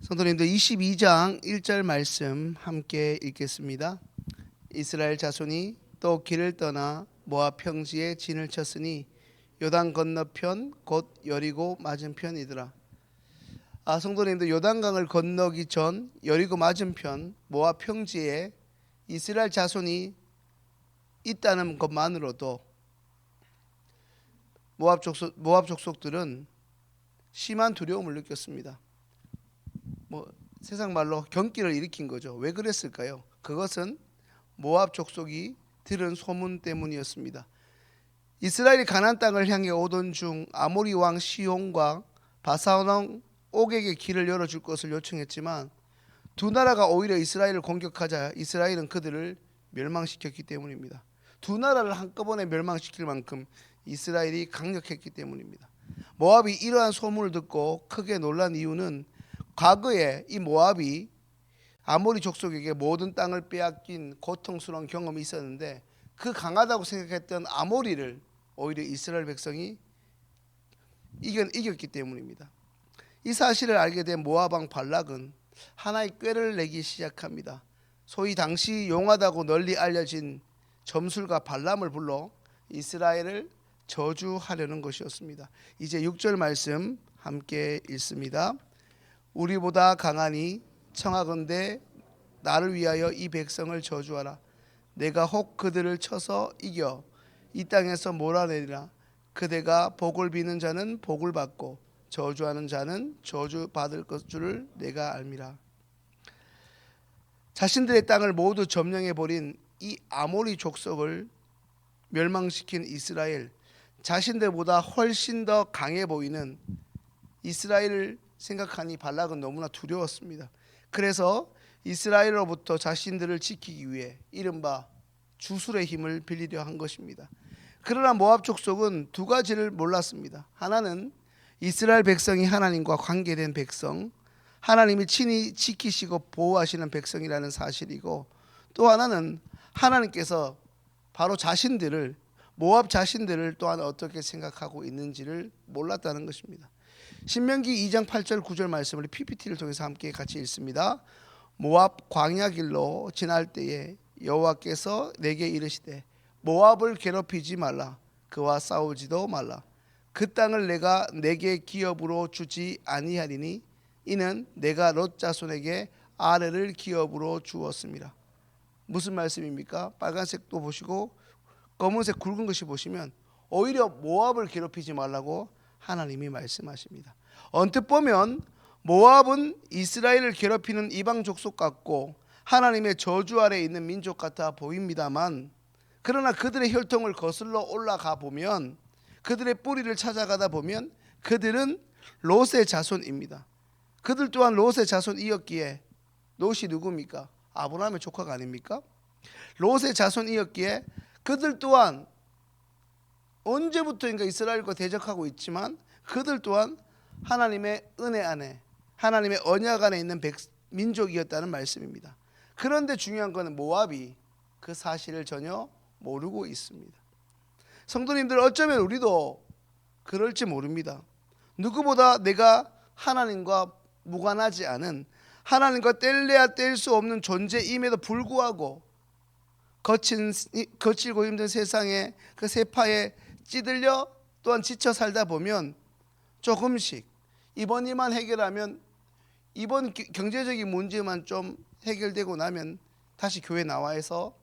성도님들 22장 1절 말씀 함께 읽겠습니다. 이스라엘 자손이 또 길을 떠나 모압 평지에 진을 쳤으니 요단 건너편 곧 여리고 맞은편이더라. 성도님들, 요단강을 건너기 전 여리고 맞은편 모압 평지에 이스라엘 자손이 있다는 것만으로도 모압 족속들은 심한 두려움을 느꼈습니다. 세상 말로 경기를 일으킨 거죠. 왜 그랬을까요? 그것은 모압 족속이 들은 소문 때문이었습니다. 이스라엘이 가나안 땅을 향해 오던 중 아모리 왕 시온과 바산 왕 옥에게 길을 열어줄 것을 요청했지만 두 나라가 오히려 이스라엘을 공격하자 이스라엘은 그들을 멸망시켰기 때문입니다. 두 나라를 한꺼번에 멸망시킬 만큼 이스라엘이 강력했기 때문입니다. 모압이 이러한 소문을 듣고 크게 놀란 이유는 과거에 이 모압이 아모리 족속에게 모든 땅을 빼앗긴 고통스러운 경험이 있었는데 그 강하다고 생각했던 아모리를 오히려 이스라엘 백성이 이겼기 때문입니다. 이 사실을 알게 된 모압 왕 발락은 하나의 꾀를 내기 시작합니다. 소위 당시 용하다고 널리 알려진 점술가 발람을 불러 이스라엘을 저주하려는 것이었습니다. 이제 6절 말씀 함께 읽습니다. 우리보다 강하니 청하건대 나를 위하여 이 백성을 저주하라. 내가 혹 그들을 쳐서 이겨 이 땅에서 몰아내리라. 그대가 복을 비는 자는 복을 받고 저주하는 자는 저주받을 것 줄을 내가 알미라. 자신들의 땅을 모두 점령해버린 이 아모리 족속을 멸망시킨 이스라엘, 자신들보다 훨씬 더 강해 보이는 이스라엘을 생각하니 발락은 너무나 두려웠습니다. 그래서 이스라엘로부터 자신들을 지키기 위해 이른바 주술의 힘을 빌리려 한 것입니다. 그러나 모압 족속은 두 가지를 몰랐습니다. 하나는 이스라엘 백성이 하나님과 관계된 백성, 하나님이 친히 지키시고 보호하시는 백성이라는 사실이고, 또 하나는 하나님께서 바로 자신들을, 모압 자신들을 또한 어떻게 생각하고 있는지를 몰랐다는 것입니다. 신명기 2장 8절 9절 말씀을 PPT를 통해서 함께 같이 읽습니다. 모압 광야 길로 지날 때에 여호와께서 내게 이르시되 모압을 괴롭히지 말라. 그와 싸우지도 말라. 그 땅을 내가 내게 기업으로 주지 아니하리니 이는 내가 롯 자손에게 아래를 기업으로 주었습니다. 무슨 말씀입니까? 빨간색도 보시고 검은색 굵은 것이 보시면 오히려 모압을 괴롭히지 말라고 하나님이 말씀하십니다. 언뜻 보면 모압은 이스라엘을 괴롭히는 이방 족속 같고 하나님의 저주 아래에 있는 민족 같아 보입니다만, 그러나 그들의 혈통을 거슬러 올라가 보면, 그들의 뿌리를 찾아가다 보면 그들은 롯의 자손입니다. 그들 또한 롯의 자손이었기에, 롯이 누굽니까? 아브라함의 조카가 아닙니까? 롯의 자손이었기에 그들 또한 언제부터인가 이스라엘과 대적하고 있지만 그들 또한 하나님의 은혜 안에, 하나님의 언약 안에 있는 민족이었다는 말씀입니다. 그런데 중요한 것은 모압이 그 사실을 전혀 모르고 있습니다. 성도님들, 어쩌면 우리도 그럴지 모릅니다. 누구보다 내가 하나님과 무관하지 않은, 하나님과 뗄래야 뗄 수 없는 존재임에도 불구하고 거칠고 힘든 세상에 그 세파에 찌들려 또한 지쳐 살다 보면 조금씩 이번 일만 해결하면, 이번 경제적인 문제만 좀 해결되고 나면 다시 교회 나와서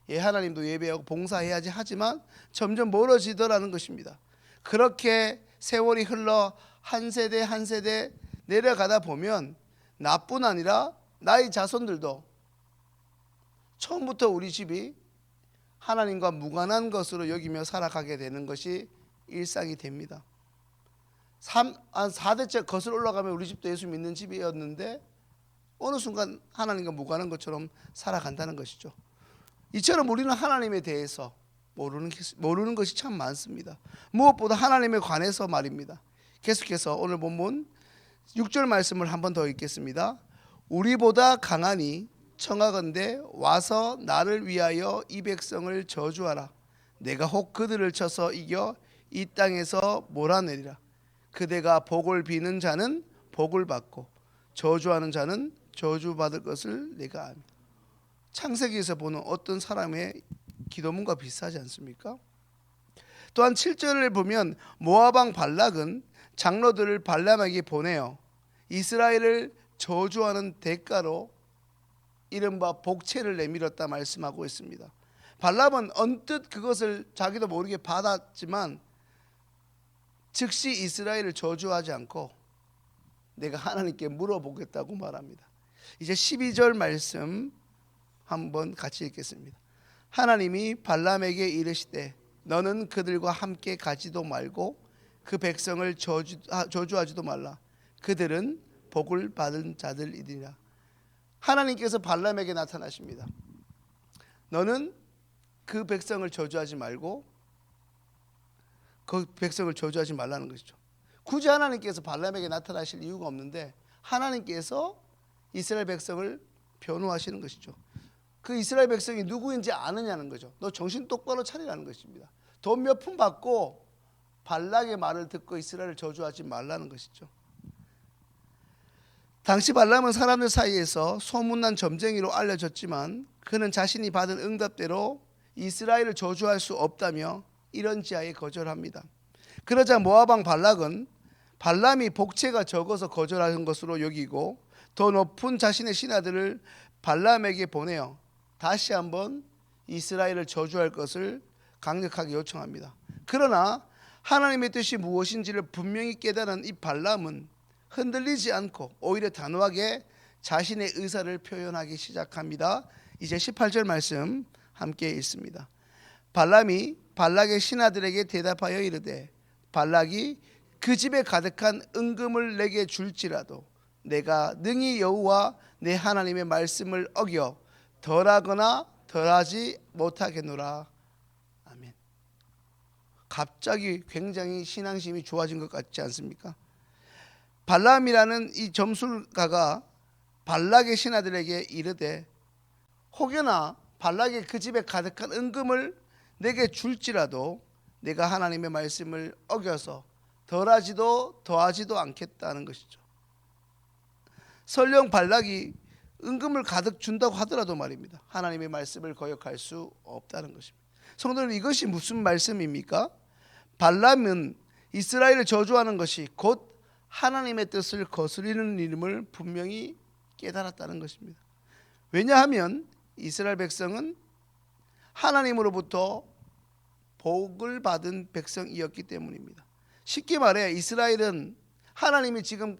하나님도 예배하고 봉사해야지 하지만 점점 멀어지더라는 것입니다. 그렇게 세월이 흘러 한 세대 한 세대 내려가다 보면 나뿐 아니라 나의 자손들도 처음부터 우리 집이 하나님과 무관한 것으로 여기며 살아가게 되는 것이 일상이 됩니다. 4대째 거슬러 올라가면 우리 집도 예수 믿는 집이었는데 어느 순간 하나님과 무관한 것처럼 살아간다는 것이죠. 이처럼 우리는 하나님에 대해서 모르는 것이 참 많습니다. 무엇보다 하나님에 관해서 말입니다. 계속해서 오늘 본문 6절 말씀을 한 번 더 읽겠습니다. 우리보다 강하니 청하건대 와서 나를 위하여 이 백성을 저주하라. 내가 혹 그들을 쳐서 이겨 이 땅에서 몰아내리라. 그대가 복을 비는 자는 복을 받고 저주하는 자는 저주받을 것을 내가 압니다. 창세기에서 보는 어떤 사람의 기도문과 비슷하지 않습니까? 또한 7절을 보면 모압 왕 발락은 장로들을 발람에게 보내어 이스라엘을 저주하는 대가로 이른바 복채를 내밀었다 말씀하고 있습니다. 발람은 언뜻 그것을 자기도 모르게 받았지만 즉시 이스라엘을 저주하지 않고 내가 하나님께 물어보겠다고 말합니다. 이제 12절 말씀 한번 같이 읽겠습니다. 하나님이 발람에게 이르시되 너는 그들과 함께 가지도 말고 그 백성을 저주하지도 말라. 그들은 복을 받은 자들이니라. 하나님께서 발람에게 나타나십니다. 너는 그 백성을 저주하지 말고 그 백성을 저주하지 말라는 것이죠. 굳이 하나님께서 발람에게 나타나실 이유가 없는데 하나님께서 이스라엘 백성을 변호하시는 것이죠. 그 이스라엘 백성이 누구인지 아느냐는 거죠. 너 정신 똑바로 차리라는 것입니다. 돈 몇 푼 받고 발락의 말을 듣고 이스라엘을 저주하지 말라는 것이죠. 당시 발람은 사람들 사이에서 소문난 점쟁이로 알려졌지만 그는 자신이 받은 응답대로 이스라엘을 저주할 수 없다며 이런 지하에 거절합니다. 그러자 모압 왕 발락은 발람이 복채가 적어서 거절하는 것으로 여기고 더 높은 자신의 신하들을 발람에게 보내어 다시 한번 이스라엘을 저주할 것을 강력하게 요청합니다. 그러나 하나님의 뜻이 무엇인지를 분명히 깨달은 이 발람은 흔들리지 않고 오히려 단호하게 자신의 의사를 표현하기 시작합니다. 이제 18절 말씀 함께 읽습니다. 발람이 발락의 신하들에게 대답하여 이르되 발락이 그 집에 가득한 은금을 내게 줄지라도 내가 능히 여호와 내 하나님의 말씀을 어겨 덜하거나 덜하지 못하겠노라. 아멘. 갑자기 굉장히 신앙심이 좋아진 것 같지 않습니까? 발람이라는 이 점술가가 발락의 신하들에게 이르되 혹여나 발락이 그 집에 가득한 은금을 내게 줄지라도 내가 하나님의 말씀을 어겨서 덜하지도 더하지도 않겠다는 것이죠. 설령 발락이 은금을 가득 준다고 하더라도 말입니다. 하나님의 말씀을 거역할 수 없다는 것입니다. 성도들, 이것이 무슨 말씀입니까? 발람은 이스라엘을 저주하는 것이 곧 하나님의 뜻을 거스르는 일임을 분명히 깨달았다는 것입니다. 왜냐하면 이스라엘 백성은 하나님으로부터 복을 받은 백성이었기 때문입니다. 쉽게 말해 이스라엘은 하나님이 지금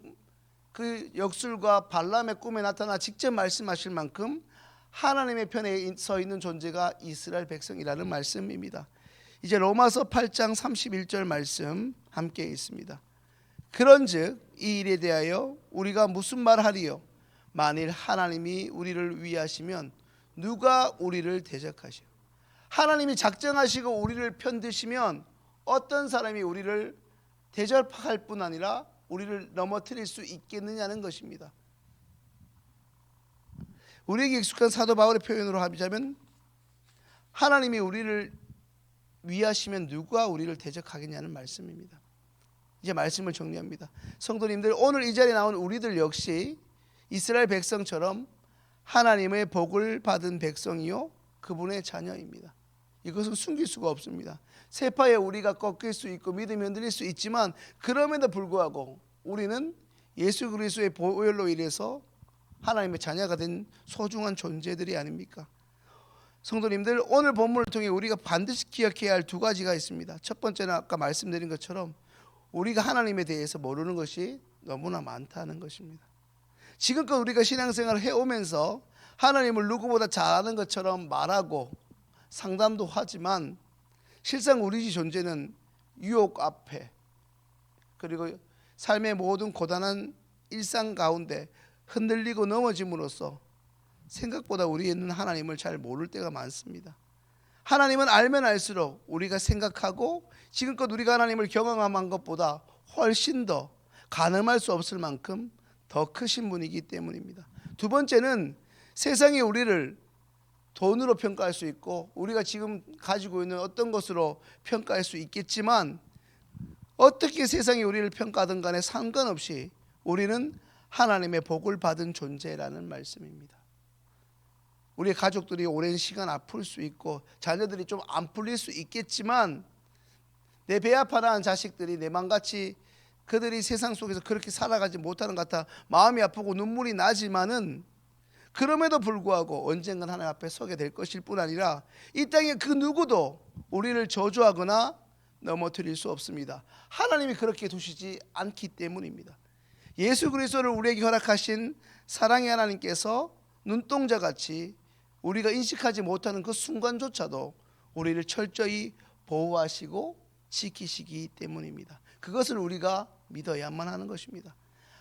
그 역술과 발람의 꿈에 나타나 직접 말씀하실 만큼 하나님의 편에 서 있는 존재가 이스라엘 백성이라는 말씀입니다. 이제 로마서 8장 31절 말씀 함께 있습니다. 그런즉 이 일에 대하여 우리가 무슨 말하리요? 만일 하나님이 우리를 위하시면 누가 우리를 대적하시오? 하나님이 작정하시고 우리를 편드시면 어떤 사람이 우리를 대적할 뿐 아니라 우리를 넘어뜨릴 수 있겠느냐는 것입니다. 우리에게 익숙한 사도 바울의 표현으로 하자면 하나님이 우리를 위하시면 누가 우리를 대적하겠냐는 말씀입니다. 이제 말씀을 정리합니다. 성도님들, 오늘 이 자리에 나온 우리들 역시 이스라엘 백성처럼 하나님의 복을 받은 백성이요 그분의 자녀입니다. 이것은 숨길 수가 없습니다. 세파에 우리가 꺾일 수 있고 믿음이 흔들릴 수 있지만 그럼에도 불구하고 우리는 예수 그리스도의 보혈로 인해서 하나님의 자녀가 된 소중한 존재들이 아닙니까? 성도님들, 오늘 본문을 통해 우리가 반드시 기억해야 할 두 가지가 있습니다. 첫 번째는 아까 말씀드린 것처럼 우리가 하나님에 대해서 모르는 것이 너무나 많다는 것입니다. 지금껏 우리가 신앙생활을 해오면서 하나님을 누구보다 잘 아는 것처럼 말하고 상담도 하지만 실상 우리 존재는 유혹 앞에 그리고 삶의 모든 고단한 일상 가운데 흔들리고 넘어짐으로써 생각보다 우리는 하나님을 잘 모를 때가 많습니다. 하나님은 알면 알수록 우리가 생각하고 지금껏 우리가 하나님을 경험한 것보다 훨씬 더 가늠할 수 없을 만큼 더 크신 분이기 때문입니다. 두 번째는 세상이 우리를 돈으로 평가할 수 있고 우리가 지금 가지고 있는 어떤 것으로 평가할 수 있겠지만 어떻게 세상이 우리를 평가하든 간에 상관없이 우리는 하나님의 복을 받은 존재라는 말씀입니다. 우리 가족들이 오랜 시간 아플 수 있고 자녀들이 좀 안 풀릴 수 있겠지만 내 배 아파라는 자식들이 내 맘같이 그들이 세상 속에서 그렇게 살아가지 못하는 것 같아 마음이 아프고 눈물이 나지만은 그럼에도 불구하고 언젠간 하나님 앞에 서게 될 것일 뿐 아니라 이 땅에 그 누구도 우리를 저주하거나 넘어뜨릴 수 없습니다. 하나님이 그렇게 두시지 않기 때문입니다. 예수 그리스도를 우리에게 허락하신 사랑의 하나님께서 눈동자같이 우리가 인식하지 못하는 그 순간조차도 우리를 철저히 보호하시고 지키시기 때문입니다. 그것을 우리가 믿어야만 하는 것입니다.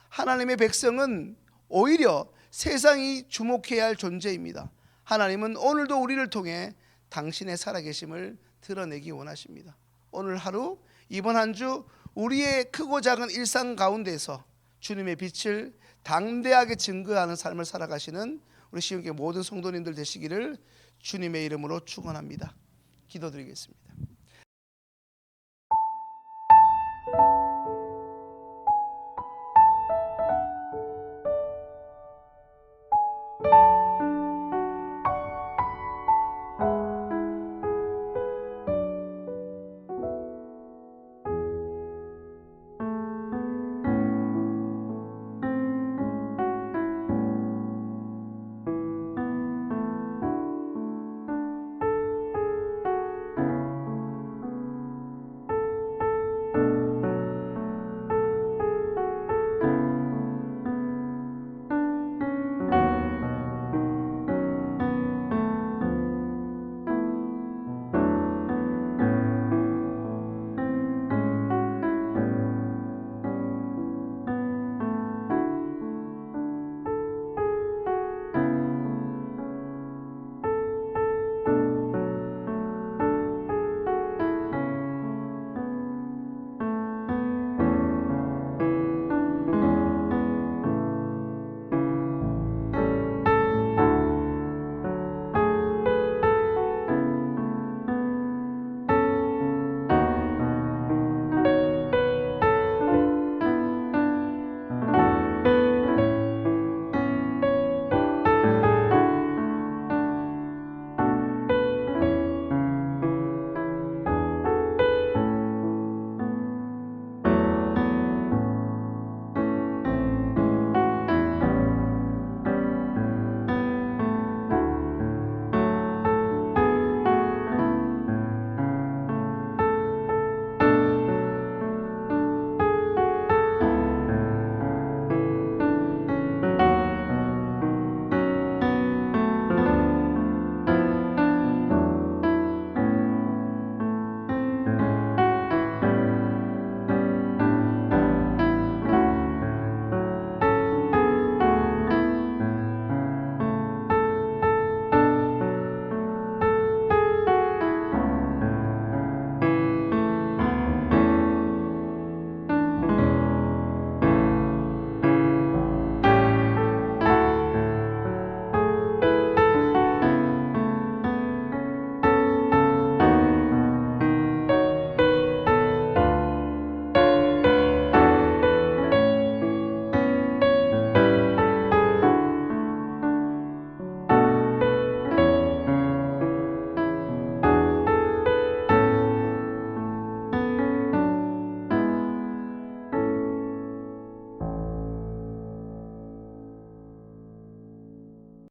하나님의 백성은 오히려 세상이 주목해야 할 존재입니다. 하나님은 오늘도 우리를 통해 당신의 살아계심을 드러내기 원하십니다. 오늘 하루, 이번 한 주 우리의 크고 작은 일상 가운데서 주님의 빛을 당대하게 증거하는 삶을 살아가시는 우리 시온교회 모든 성도님들 되시기를 주님의 이름으로 축원합니다. 기도드리겠습니다.